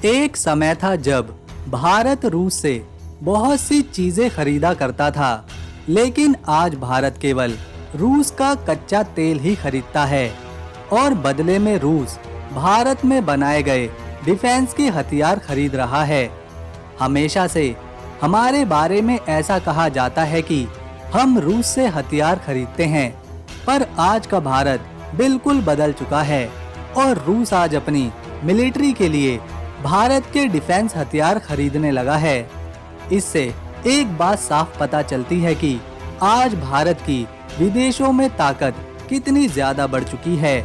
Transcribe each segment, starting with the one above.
एक समय था जब भारत रूस से बहुत सी चीजें खरीदा करता था, लेकिन आज भारत केवल रूस का कच्चा तेल ही खरीदता है और बदले में रूस भारत में बनाए गए डिफेंस के हथियार खरीद रहा है। हमेशा से हमारे बारे में ऐसा कहा जाता है कि हम रूस से हथियार खरीदते हैं, पर आज का भारत बिल्कुल बदल चुका है और रूस आज अपनी मिलिट्री के लिए भारत के डिफेंस हथियार खरीदने लगा है। इससे एक बात साफ पता चलती है कि आज भारत की विदेशों में ताकत कितनी ज्यादा बढ़ चुकी है।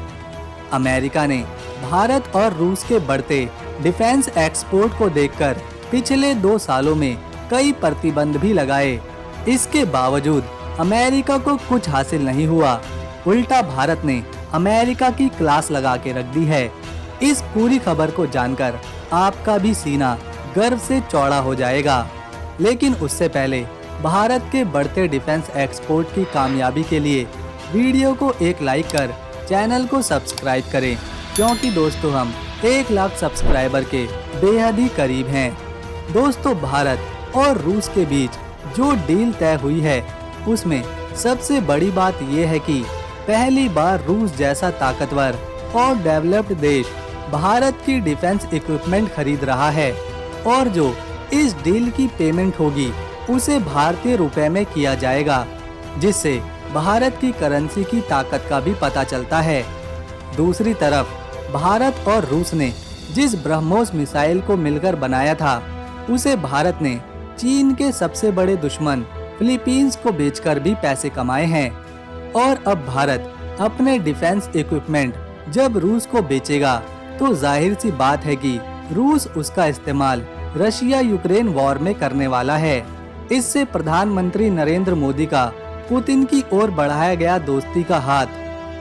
अमेरिका ने भारत और रूस के बढ़ते डिफेंस एक्सपोर्ट को देखकर पिछले 2 सालों में कई प्रतिबंध भी लगाए। इसके बावजूद अमेरिका को कुछ हासिल नहीं हुआ, उल्टा भारत ने अमेरिका की क्लास लगा के रख दी है। इस पूरी खबर को जानकर आपका भी सीना गर्व से चौड़ा हो जाएगा। लेकिन उससे पहले भारत के बढ़ते डिफेंस एक्सपोर्ट की कामयाबी के लिए वीडियो को एक लाइक कर चैनल को सब्सक्राइब करें, क्योंकि दोस्तों हम 1 लाख सब्सक्राइबर के बेहद ही करीब हैं। दोस्तों, भारत और रूस के बीच जो डील तय हुई है उसमें सबसे बड़ी बात यह है कि पहली बार रूस जैसा ताकतवर और डेवलप्ड देश भारत की डिफेंस इक्विपमेंट खरीद रहा है और जो इस डील की पेमेंट होगी उसे भारतीय रुपए में किया जाएगा, जिससे भारत की करेंसी की ताकत का भी पता चलता है। दूसरी तरफ भारत और रूस ने जिस ब्रह्मोस मिसाइल को मिलकर बनाया था उसे भारत ने चीन के सबसे बड़े दुश्मन फिलीपींस को बेचकर भी पैसे कमाए हैं और अब भारत अपने डिफेंस इक्विपमेंट जब रूस को बेचेगा तो जाहिर सी बात है कि रूस उसका इस्तेमाल रशिया यूक्रेन वॉर में करने वाला है। इससे प्रधानमंत्री नरेंद्र मोदी का पुतिन की ओर बढ़ाया गया दोस्ती का हाथ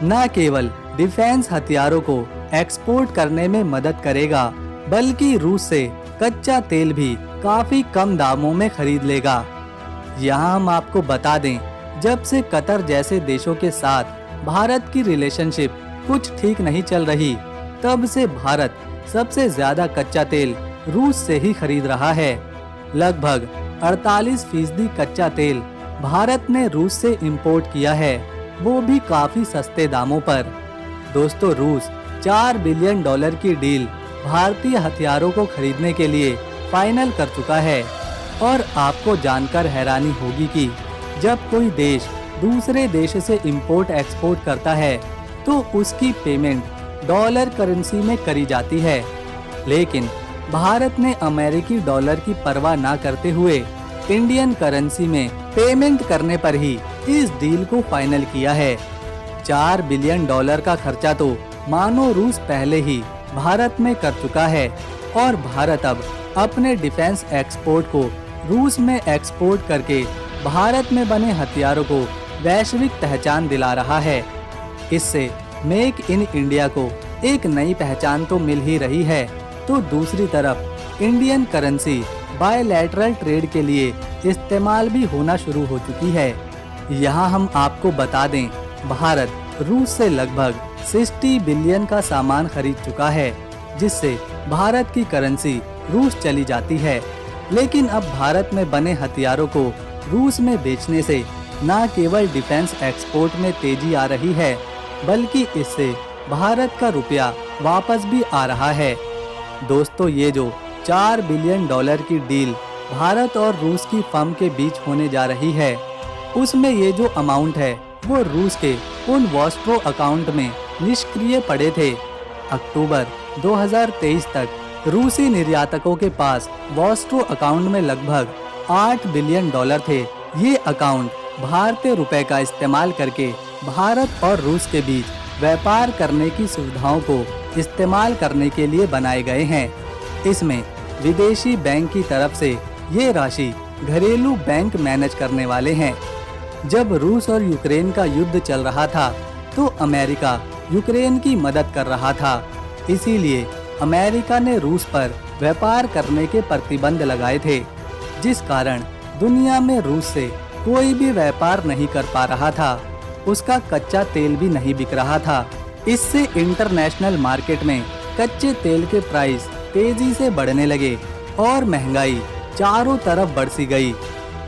न केवल डिफेंस हथियारों को एक्सपोर्ट करने में मदद करेगा, बल्कि रूस से कच्चा तेल भी काफी कम दामों में खरीद लेगा। यहाँ हम आपको बता दें, जब से कतर जैसे देशों के साथ भारत की रिलेशनशिप कुछ ठीक नहीं चल रही, तब से भारत सबसे ज्यादा कच्चा तेल रूस से ही खरीद रहा है। लगभग 48% कच्चा तेल भारत ने रूस से इंपोर्ट किया है, वो भी काफी सस्ते दामों पर। दोस्तों, रूस $4 बिलियन की डील भारतीय हथियारों को खरीदने के लिए फाइनल कर चुका है और आपको जानकर हैरानी होगी कि जब कोई देश दूसरे देश से इंपोर्ट एक्सपोर्ट करता है तो उसकी पेमेंट डॉलर करेंसी में करी जाती है, लेकिन भारत ने अमेरिकी डॉलर की परवाह न करते हुए इंडियन करेंसी में पेमेंट करने पर ही इस डील को फाइनल किया है। $4 बिलियन का खर्चा तो मानो रूस पहले ही भारत में कर चुका है और भारत अब अपने डिफेंस एक्सपोर्ट को रूस में एक्सपोर्ट करके भारत में बने हथियारों को वैश्विक पहचान दिला रहा है। इससे मेक इन इंडिया को एक नई पहचान तो मिल ही रही है, तो दूसरी तरफ इंडियन करेंसी बायलैटरल ट्रेड के लिए इस्तेमाल भी होना शुरू हो चुकी है। यहाँ हम आपको बता दें, भारत रूस से लगभग 60 बिलियन का सामान खरीद चुका है, जिससे भारत की करेंसी रूस चली जाती है। लेकिन अब भारत में बने हथियारों को रूस में बेचने से न केवल डिफेंस एक्सपोर्ट में तेजी आ रही है, बल्कि इससे भारत का रुपया वापस भी आ रहा है। दोस्तों, ये जो $4 बिलियन की डील भारत और रूस की फर्म के बीच होने जा रही है, उसमें ये जो अमाउंट है वो रूस के उन वॉस्ट्रो अकाउंट में निष्क्रिय पड़े थे। अक्टूबर 2023 तक रूसी निर्यातकों के पास वॉस्ट्रो अकाउंट में लगभग $8 बिलियन थे। ये अकाउंट भारतीय रुपए का इस्तेमाल करके भारत और रूस के बीच व्यापार करने की सुविधाओं को इस्तेमाल करने के लिए बनाए गए हैं। इसमें विदेशी बैंक की तरफ से ये राशि घरेलू बैंक मैनेज करने वाले हैं। जब रूस और यूक्रेन का युद्ध चल रहा था तो अमेरिका यूक्रेन की मदद कर रहा था, इसीलिए अमेरिका ने रूस पर व्यापार करने के प्रतिबंध लगाए थे, जिस कारण दुनिया में रूस से कोई भी व्यापार नहीं कर पा रहा था। उसका कच्चा तेल भी नहीं बिक रहा था। इससे इंटरनेशनल मार्केट में कच्चे तेल के प्राइस तेजी से बढ़ने लगे और महंगाई चारों तरफ बढ़ती गई।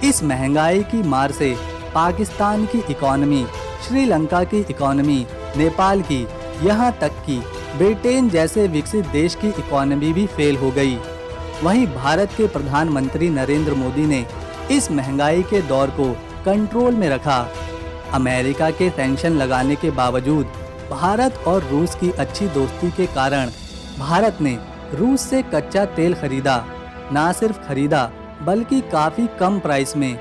इस महंगाई की मार से पाकिस्तान की इकोनॉमी, श्रीलंका की इकोनॉमी, नेपाल की, यहाँ तक कि ब्रिटेन जैसे विकसित देश की इकोनॉमी भी फेल हो गई। वहीं भारत के प्रधानमंत्री नरेंद्र मोदी ने इस महंगाई के दौर को कंट्रोल में रखा। अमेरिका के सैंक्शन लगाने के बावजूद भारत और रूस की अच्छी दोस्ती के कारण भारत ने रूस से कच्चा तेल खरीदा। ना सिर्फ खरीदा बल्कि काफी कम प्राइस में,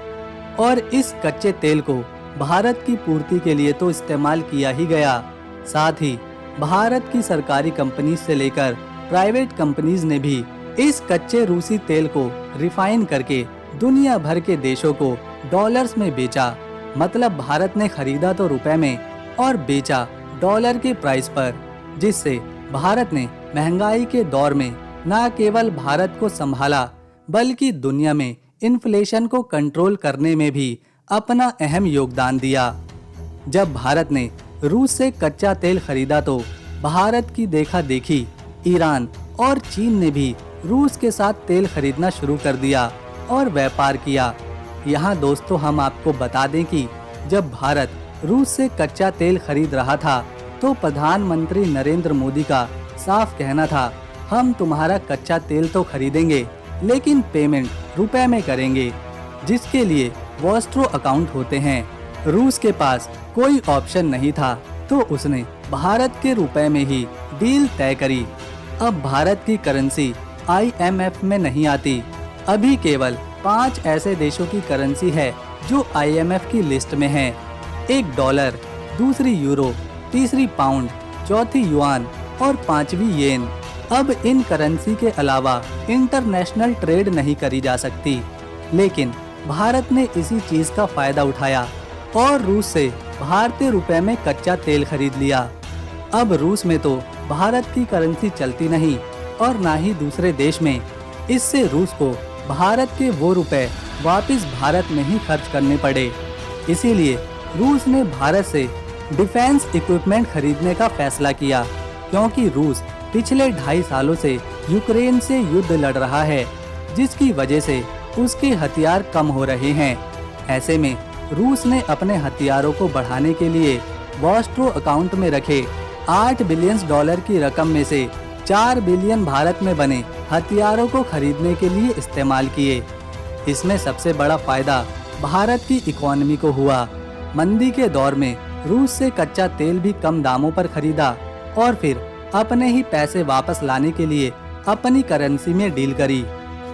और इस कच्चे तेल को भारत की पूर्ति के लिए तो इस्तेमाल किया ही गया, साथ ही भारत की सरकारी कंपनी से लेकर प्राइवेट कंपनीज ने भी इस कच्चे रूसी तेल को रिफाइन करके दुनिया भर के देशों को डॉलर्स में बेचा। मतलब भारत ने खरीदा तो रुपए में और बेचा डॉलर के प्राइस पर, जिससे भारत ने महंगाई के दौर में न केवल भारत को संभाला बल्कि दुनिया में इन्फ्लेशन को कंट्रोल करने में भी अपना अहम योगदान दिया। जब भारत ने रूस से कच्चा तेल खरीदा तो भारत की देखा देखी ईरान और चीन ने भी रूस के साथ तेल खरीदना शुरू कर दिया और व्यापार किया। यहाँ दोस्तों हम आपको बता दें कि जब भारत रूस से कच्चा तेल खरीद रहा था तो प्रधानमंत्री नरेंद्र मोदी का साफ कहना था, हम तुम्हारा कच्चा तेल तो खरीदेंगे लेकिन पेमेंट रुपए में करेंगे, जिसके लिए वॉस्ट्रो अकाउंट होते हैं। रूस के पास कोई ऑप्शन नहीं था तो उसने भारत के रुपए में ही डील तय करी। अब भारत की करेंसी IMF में नहीं आती। अभी केवल 5 ऐसे देशों की करेंसी है जो IMF की लिस्ट में है। एक डॉलर, दूसरी यूरो, तीसरी पाउंड, चौथी युआन और 5वीं येन। अब इन करेंसी के अलावा इंटरनेशनल ट्रेड नहीं करी जा सकती, लेकिन भारत ने इसी चीज का फायदा उठाया और रूस से भारतीय रुपए में कच्चा तेल खरीद लिया। अब रूस में तो भारत की करेंसी चलती नहीं और ना ही दूसरे देश में। इससे रूस को भारत के वो रुपए वापस भारत में ही खर्च करने पड़े। इसीलिए रूस ने भारत से डिफेंस इक्विपमेंट खरीदने का फैसला किया, क्योंकि रूस पिछले 2.5 सालों से यूक्रेन से युद्ध लड़ रहा है, जिसकी वजह से उसके हथियार कम हो रहे हैं। ऐसे में रूस ने अपने हथियारों को बढ़ाने के लिए वॉस्ट्रो अकाउंट में रखे $8 बिलियन की रकम में से 4 बिलियन भारत में बने हथियारों को खरीदने के लिए इस्तेमाल किए। इसमें सबसे बड़ा फायदा भारत की इकोनॉमी को हुआ। मंदी के दौर में रूस से कच्चा तेल भी कम दामों पर खरीदा और फिर अपने ही पैसे वापस लाने के लिए अपनी करेंसी में डील करी।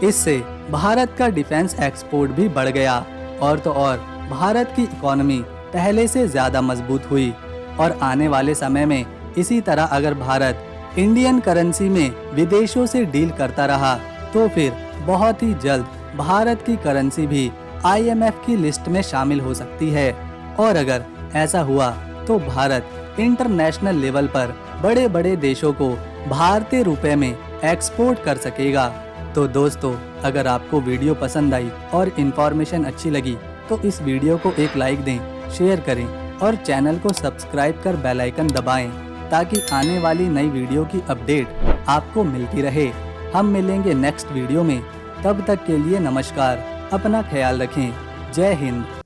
इससे भारत का डिफेंस एक्सपोर्ट भी बढ़ गया और तो और भारत की इकोनॉमी पहले से ज्यादा मजबूत हुई। और आने वाले समय में इसी तरह अगर भारत इंडियन करेंसी में विदेशों से डील करता रहा तो फिर बहुत ही जल्द भारत की करेंसी भी IMF की लिस्ट में शामिल हो सकती है। और अगर ऐसा हुआ तो भारत इंटरनेशनल लेवल पर बड़े बड़े देशों को भारतीय रुपए में एक्सपोर्ट कर सकेगा। तो दोस्तों, अगर आपको वीडियो पसंद आई और इन्फॉर्मेशन अच्छी लगी तो इस वीडियो को एक लाइक दें, शेयर करें और चैनल को सब्सक्राइब कर बेल आइकन दबाएं, ताकि आने वाली नई वीडियो की अपडेट आपको मिलती रहे। हम मिलेंगे नेक्स्ट वीडियो में, तब तक के लिए नमस्कार, अपना ख्याल रखें। जय हिंद।